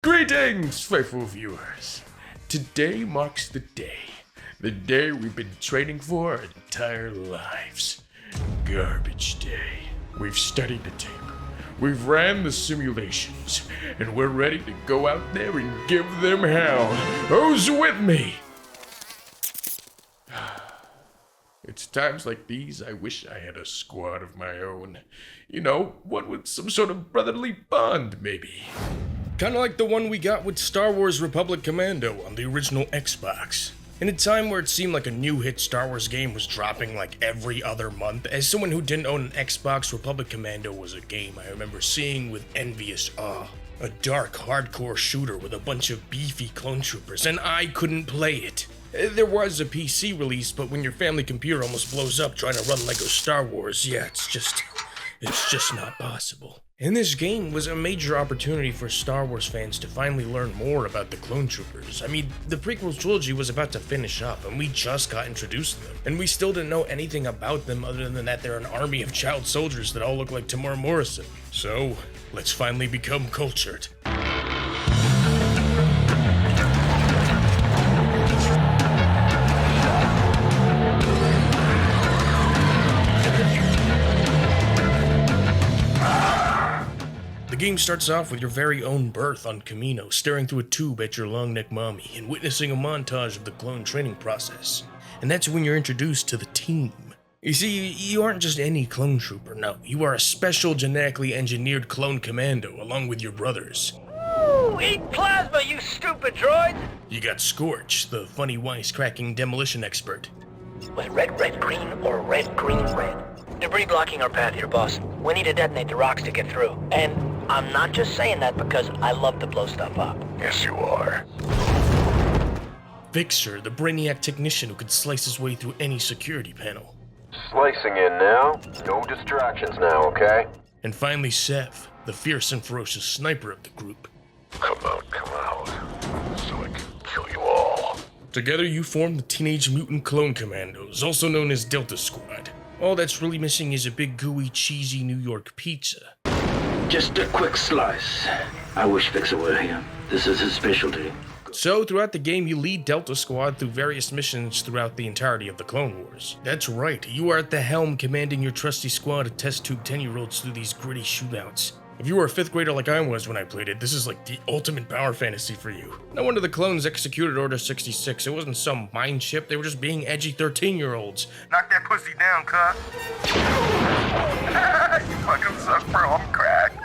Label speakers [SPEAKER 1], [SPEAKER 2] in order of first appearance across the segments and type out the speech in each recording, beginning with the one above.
[SPEAKER 1] Greetings, faithful viewers. Today marks the day we've been training for our entire lives. Garbage day. We've studied the tape, we've ran the simulations, and we're ready to go out there and give them hell. Who's with me? It's times like these I wish I had a squad of my own. You know, one with some sort of brotherly bond, maybe. Kinda like the one we got with Star Wars Republic Commando on the original Xbox. In a time where it seemed like a new hit Star Wars game was dropping like every other month, as someone who didn't own an Xbox, Republic Commando was a game I remember seeing with envious awe. A dark, hardcore shooter with a bunch of beefy clone troopers, and I couldn't play it. There was a PC release, but when your family computer almost blows up trying to run LEGO Star Wars, yeah, it's just not possible. And this game was a major opportunity for Star Wars fans to finally learn more about the clone troopers. I mean, the prequel trilogy was about to finish up, and we just got introduced to them. And we still didn't know anything about them other than that they're an army of child soldiers that all look like Tamar Morrison. So, let's finally become cultured. The game starts off with your very own birth on Commando, staring through a tube at your long-neck mommy and witnessing a montage of the clone training process. And that's when you're introduced to the team. You see, you aren't just any clone trooper, no. You are a special genetically engineered clone commando along with your brothers.
[SPEAKER 2] Ooh, eat plasma, you stupid droid!
[SPEAKER 1] You got Scorch, the funny wisecracking demolition expert.
[SPEAKER 2] Was red, red, green, or red, green, red? Debris blocking our path here, boss. We need to detonate the rocks to get through. And I'm not just saying that because I love to blow stuff up.
[SPEAKER 3] Yes, you are.
[SPEAKER 1] Fixer, the brainiac technician who could slice his way through any security panel.
[SPEAKER 3] Slicing in now. No distractions now, okay?
[SPEAKER 1] And finally Sev, the fierce and ferocious sniper of the group.
[SPEAKER 3] Come out, so I can kill you all.
[SPEAKER 1] Together you form the Teenage Mutant Clone Commandos, also known as Delta Squad. All that's really missing is a big gooey cheesy New York pizza.
[SPEAKER 4] Just a quick slice. I wish Fixer were here. This is his specialty.
[SPEAKER 1] So, throughout the game, you lead Delta Squad through various missions throughout the entirety of the Clone Wars. That's right, you are at the helm commanding your trusty squad of test tube 10-year-olds through these gritty shootouts. If you were a 5th grader like I was when I played it, this is like the ultimate power fantasy for you. No wonder the clones executed Order 66. It wasn't some mind chip, they were just being edgy 13-year-olds.
[SPEAKER 5] Knock that pussy down, cut. You fucking suck, bro. I'm cracked.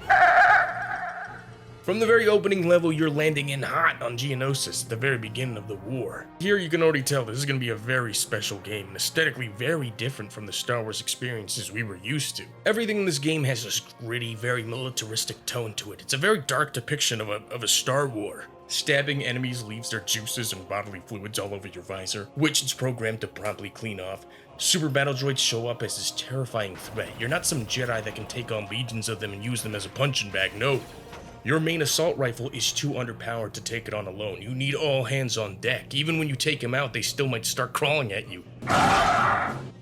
[SPEAKER 1] From the very opening level, you're landing in hot on Geonosis at the very beginning of the war. Here you can already tell this is going to be a very special game, and aesthetically very different from the Star Wars experiences we were used to. Everything in this game has this gritty, very militaristic tone to it. It's a very dark depiction of a Star War. Stabbing enemies leaves their juices and bodily fluids all over your visor, which it's programmed to promptly clean off. Super battle droids show up as this terrifying threat. You're not some Jedi that can take on legions of them and use them as a punching bag, no. Your main assault rifle is too underpowered to take it on alone. You need all hands on deck. Even when you take them out, they still might start crawling at you.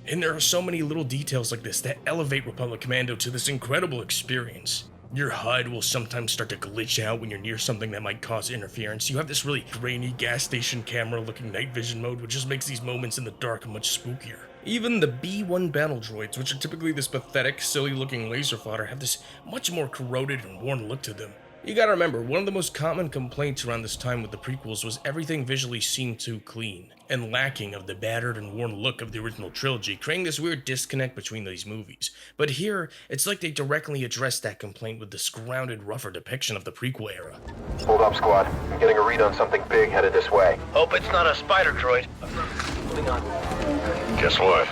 [SPEAKER 1] And there are so many little details like this that elevate Republic Commando to this incredible experience. Your HUD will sometimes start to glitch out when you're near something that might cause interference. You have this really grainy gas station camera looking night vision mode, which just makes these moments in the dark much spookier. Even the B-1 battle droids, which are typically this pathetic, silly looking laser fodder, have this much more corroded and worn look to them. You gotta remember, one of the most common complaints around this time with the prequels was everything visually seemed too clean, and lacking of the battered and worn look of the original trilogy, creating this weird disconnect between these movies. But here, it's like they directly addressed that complaint with this grounded, rougher depiction of the prequel era.
[SPEAKER 3] Hold up, squad. I'm getting a read on something big headed this way.
[SPEAKER 2] Hope it's not a spider droid. Moving on.
[SPEAKER 3] Guess what?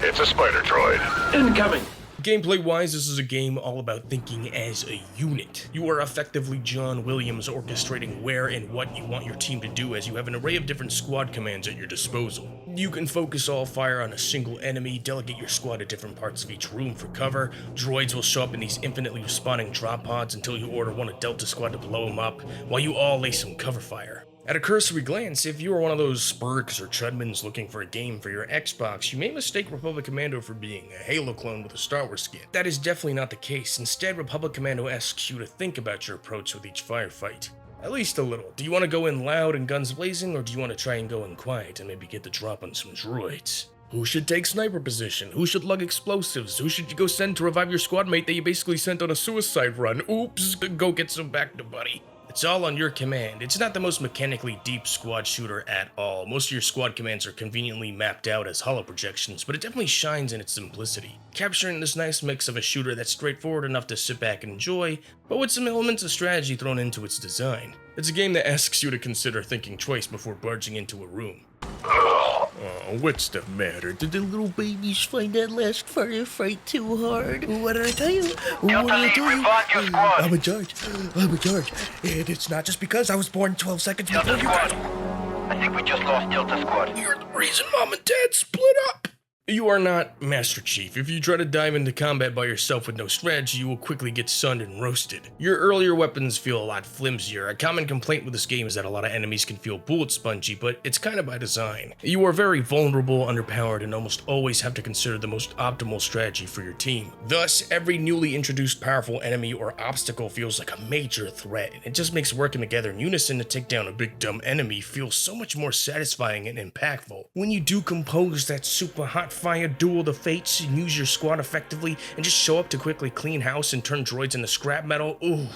[SPEAKER 3] It's a spider droid.
[SPEAKER 4] Incoming!
[SPEAKER 1] Gameplay-wise, this is a game all about thinking as a unit. You are effectively John Williams orchestrating where and what you want your team to do as you have an array of different squad commands at your disposal. You can focus all fire on a single enemy, delegate your squad to different parts of each room for cover, droids will show up in these infinitely respawning drop pods until you order one of Delta Squad to blow them up, while you all lay some cover fire. At a cursory glance, if you are one of those Spurks or Chudmans looking for a game for your Xbox, you may mistake Republic Commando for being a Halo clone with a Star Wars skin. That is definitely not the case. Instead, Republic Commando asks you to think about your approach with each firefight. At least a little. Do you want to go in loud and guns blazing, or do you want to try and go in quiet and maybe get the drop on some droids? Who should take sniper position? Who should lug explosives? Who should you go send to revive your squad mate that you basically sent on a suicide run? Oops, go get some back to buddy. It's all on your command. It's not the most mechanically deep squad shooter at all. Most of your squad commands are conveniently mapped out as holo projections, but it definitely shines in its simplicity, capturing this nice mix of a shooter that's straightforward enough to sit back and enjoy, but with some elements of strategy thrown into its design. It's a game that asks you to consider thinking twice before barging into a room. Oh, what's the matter? Did the little babies find that last firefight too hard? What did I tell you? What did I tell you? I'm in charge. I'm in charge. And it's not just because I was born 12 seconds before you guys.
[SPEAKER 2] I think we just lost Delta Squad.
[SPEAKER 1] You're the reason Mom and Dad split up. You are not Master Chief. If you try to dive into combat by yourself with no strategy, you will quickly get sunned and roasted. Your earlier weapons feel a lot flimsier. A common complaint with this game is that a lot of enemies can feel bullet spongy, but it's kind of by design. You are very vulnerable, underpowered, and almost always have to consider the most optimal strategy for your team. Thus, every newly introduced powerful enemy or obstacle feels like a major threat, and it just makes working together in unison to take down a big dumb enemy feel so much more satisfying and impactful. When you do compose that super hot fire duel the fates and use your squad effectively and just show up to quickly clean house and turn droids into scrap metal, ooh,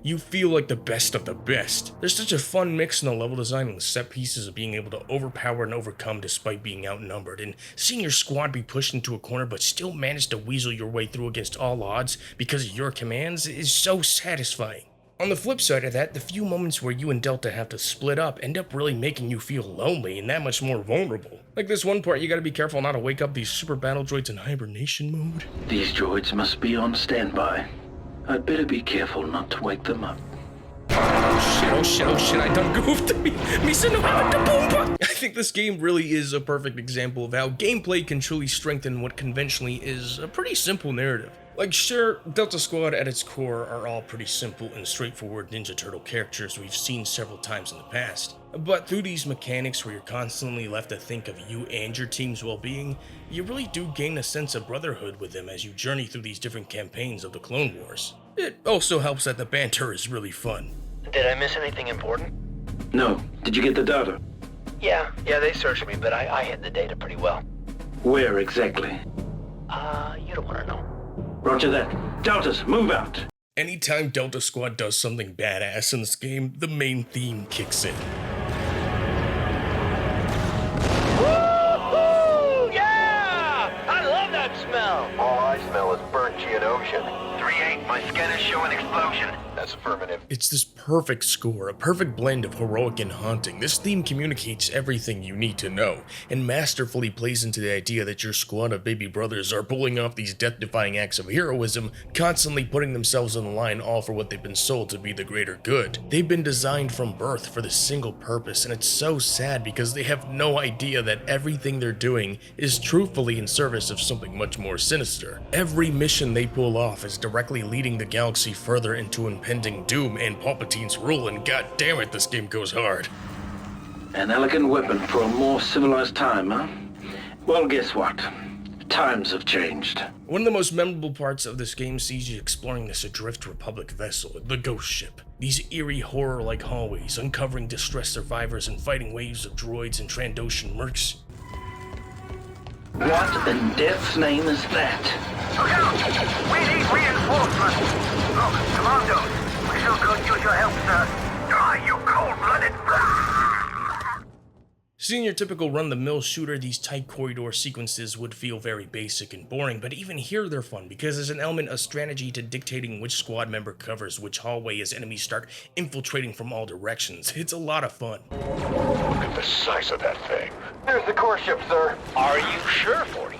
[SPEAKER 1] you feel like the best of the best. There's such a fun mix in the level design and the set pieces of being able to overpower and overcome despite being outnumbered, and seeing your squad be pushed into a corner but still manage to weasel your way through against all odds because of your commands is so satisfying. On the flip side of that, the few moments where you and Delta have to split up end up really making you feel lonely and that much more vulnerable. Like this one part, you gotta be careful not to wake up these super battle droids in hibernation mode.
[SPEAKER 4] These droids must be on standby. I'd better be careful not to wake them up.
[SPEAKER 1] Oh shit, I done goofed. Me send no boom. I think this game really is a perfect example of how gameplay can truly strengthen what conventionally is a pretty simple narrative. Like, sure, Delta Squad at its core are all pretty simple and straightforward Ninja Turtle characters we've seen several times in the past. But through these mechanics where you're constantly left to think of you and your team's well-being, you really do gain a sense of brotherhood with them as you journey through these different campaigns of the Clone Wars. It also helps that the banter is really fun.
[SPEAKER 2] Did I miss anything important?
[SPEAKER 4] No. Did you get the data?
[SPEAKER 2] Yeah, they searched me, but I hid the data pretty well.
[SPEAKER 4] Where exactly?
[SPEAKER 2] You don't want to know.
[SPEAKER 4] Roger that. Deltas, move out.
[SPEAKER 1] Anytime Delta Squad does something badass in this game, the main theme kicks in.
[SPEAKER 2] Woo-hoo! Yeah! I love that smell!
[SPEAKER 3] All I smell is burnt Geonosian.
[SPEAKER 2] 3-8, my scanner's showing explosion.
[SPEAKER 3] That's affirmative.
[SPEAKER 1] It's this perfect score, a perfect blend of heroic and haunting. This theme communicates everything you need to know, and masterfully plays into the idea that your squad of baby brothers are pulling off these death-defying acts of heroism, constantly putting themselves on the line all for what they've been sold to be the greater good. They've been designed from birth for this single purpose, and it's so sad because they have no idea that everything they're doing is truthfully in service of something much more sinister. Every mission they pull off is directly leading the galaxy further into impending doom and Palpatine's rule, and goddammit, this game goes hard.
[SPEAKER 4] An elegant weapon for a more civilized time, huh? Well, guess what? Times have changed.
[SPEAKER 1] One of the most memorable parts of this game sees you exploring this adrift Republic vessel, the Ghost Ship. These eerie horror-like hallways, uncovering distressed survivors and fighting waves of droids and Trandoshan mercs.
[SPEAKER 4] What in death's name is that?
[SPEAKER 5] Look out! We need reinforcements! Look, Commandos, we sure could use your help, sir. Ah, you cold-blooded...
[SPEAKER 1] Seeing your typical run-the-mill shooter, these tight corridor sequences would feel very basic and boring, but even here they're fun because there's an element of strategy to dictating which squad member covers which hallway as enemies start infiltrating from all directions. It's a lot of fun.
[SPEAKER 3] Look at the size of that thing.
[SPEAKER 2] There's the core ship, sir. Are you sure, 40?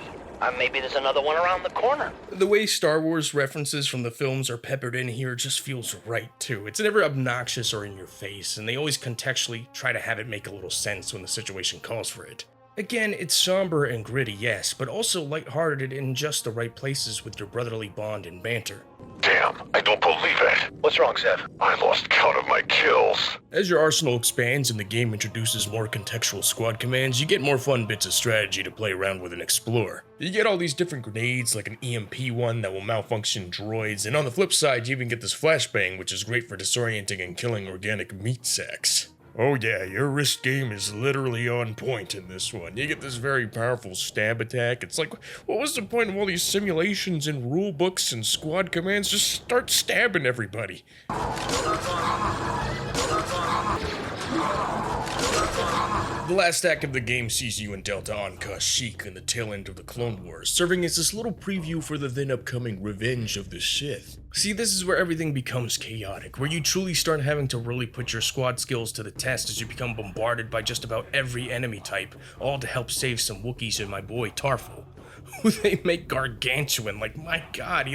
[SPEAKER 2] Maybe there's another one around the corner.
[SPEAKER 1] The way Star Wars references from the films are peppered in here just feels right, too. It's never obnoxious or in your face, and they always contextually try to have it make a little sense when the situation calls for it. Again, it's somber and gritty, yes, but also lighthearted in just the right places with your brotherly bond and banter.
[SPEAKER 3] Damn, I don't believe it.
[SPEAKER 2] What's wrong, Sev?
[SPEAKER 3] I lost count of my kills.
[SPEAKER 1] As your arsenal expands and the game introduces more contextual squad commands, you get more fun bits of strategy to play around with and explore. You get all these different grenades, like an EMP one that will malfunction droids, and on the flip side, you even get this flashbang, which is great for disorienting and killing organic meat sacks. Oh yeah, your wrist game is literally on point in this one. You get this very powerful stab attack. It's like, what was the point of all these simulations and rule books and squad commands? Just start stabbing everybody. The last act of the game sees you and Delta on Kashyyyk in the tail end of the Clone Wars, serving as this little preview for the then upcoming Revenge of the Sith. See, this is where everything becomes chaotic, where you truly start having to really put your squad skills to the test as you become bombarded by just about every enemy type, all to help save some Wookiees and my boy Tarful, who they make gargantuan. Like, my god,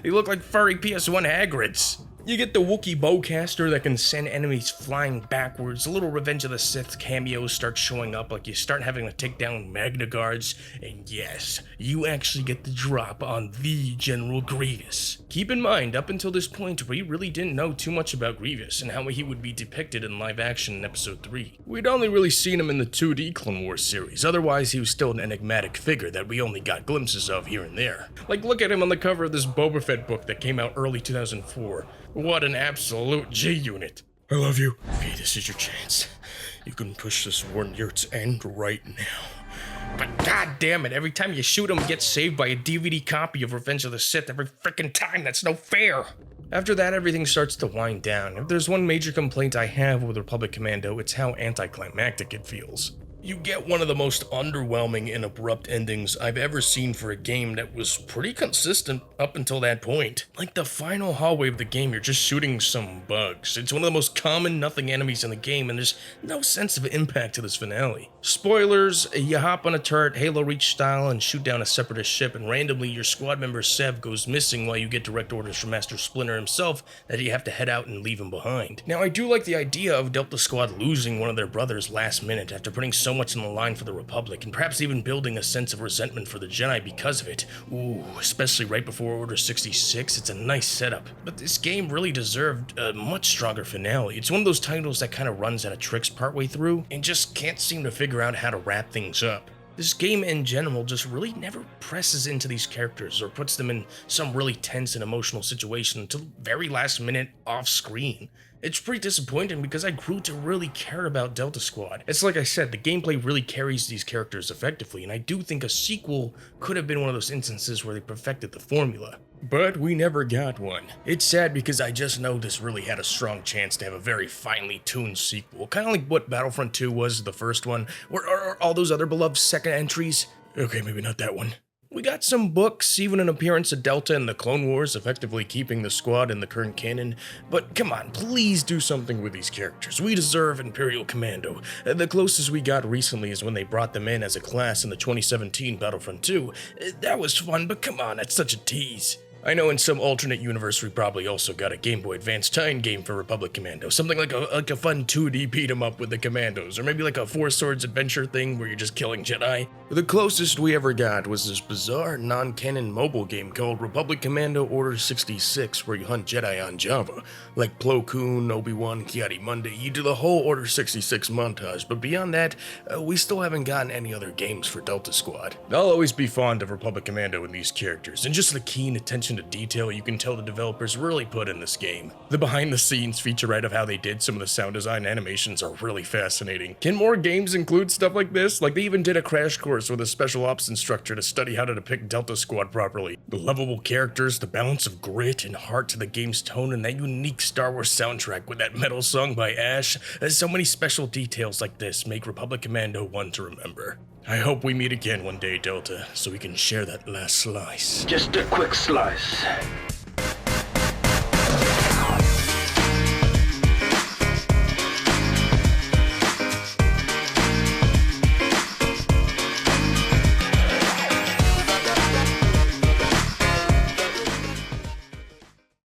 [SPEAKER 1] they look like furry PS1 Hagrids. You get the Wookiee bowcaster that can send enemies flying backwards. A little Revenge of the Sith cameos start showing up, like you start having to take down Magna Guards, and yes, you actually get the drop on the General Grievous. Keep in mind, up until this point, we really didn't know too much about Grievous and how he would be depicted in live action in Episode 3. We'd only really seen him in the 2D Clone Wars series, otherwise he was still an enigmatic figure that we only got glimpses of here and there. Like, look at him on the cover of this Boba Fett book that came out early 2004. What an absolute G-unit. I love you. Okay, this is your chance. You can push this war near its end right now. But god damn it, every time you shoot him, he gets saved by a DVD copy of Revenge of the Sith every freaking time. That's no fair. After that, everything starts to wind down. If there's one major complaint I have with Republic Commando, it's how anticlimactic it feels. You get one of the most underwhelming and abrupt endings I've ever seen for a game that was pretty consistent up until that point. Like the final hallway of the game, you're just shooting some bugs. It's one of the most common nothing enemies in the game, and there's no sense of impact to this finale. Spoilers, you hop on a turret, Halo Reach style, and shoot down a separatist ship, and randomly your squad member Sev goes missing while you get direct orders from Master Splinter himself that you have to head out and leave him behind. Now, I do like the idea of Delta Squad losing one of their brothers last minute after putting so much on the line for the Republic, and perhaps even building a sense of resentment for the Jedi because of it. Ooh, especially right before Order 66, it's a nice setup. But this game really deserved a much stronger finale. It's one of those titles that kind of runs out of tricks partway through, and just can't seem to figure out how to wrap things up. This game in general just really never presses into these characters or puts them in some really tense and emotional situation until the very last minute off screen. It's pretty disappointing because I grew to really care about Delta Squad. It's like I said, the gameplay really carries these characters effectively, and I do think a sequel could have been one of those instances where they perfected the formula. But we never got one. It's sad because I just know this really had a strong chance to have a very finely tuned sequel, kind of like what Battlefront 2 was the first one, or all those other beloved second entries. Okay, maybe not that one. We got some books, even an appearance of Delta in the Clone Wars, effectively keeping the squad in the current canon, but come on, please do something with these characters. We deserve Imperial Commando. The closest we got recently is when they brought them in as a class in the 2017 Battlefront 2. That was fun, but come on, that's such a tease. I know in some alternate universe we probably also got a Game Boy Advance tie-in game for Republic Commando, something like a fun 2D beat-em-up with the Commandos, or maybe like a Four Swords adventure thing where you're just killing Jedi. The closest we ever got was this bizarre non-canon mobile game called Republic Commando Order 66, where you hunt Jedi on Java. Like Plo Koon, Obi-Wan, Ki-Adi-Mundi, you do the whole Order 66 montage, but beyond that, we still haven't gotten any other games for Delta Squad. I'll always be fond of Republic Commando and these characters, and just the keen attention to detail you can tell the developers really put in this game. The behind-the-scenes featurette of how they did some of the sound design animations are really fascinating. Can more games include stuff like this? Like they even did a crash course with a special ops instructor to study how to depict Delta Squad properly. The lovable characters, the balance of grit and heart to the game's tone, and that unique Star Wars soundtrack with that metal song by Ash. So many special details like this make Republic Commando one to remember. I hope we meet again one day, Delta, so we can share that last slice.
[SPEAKER 4] Just a quick slice.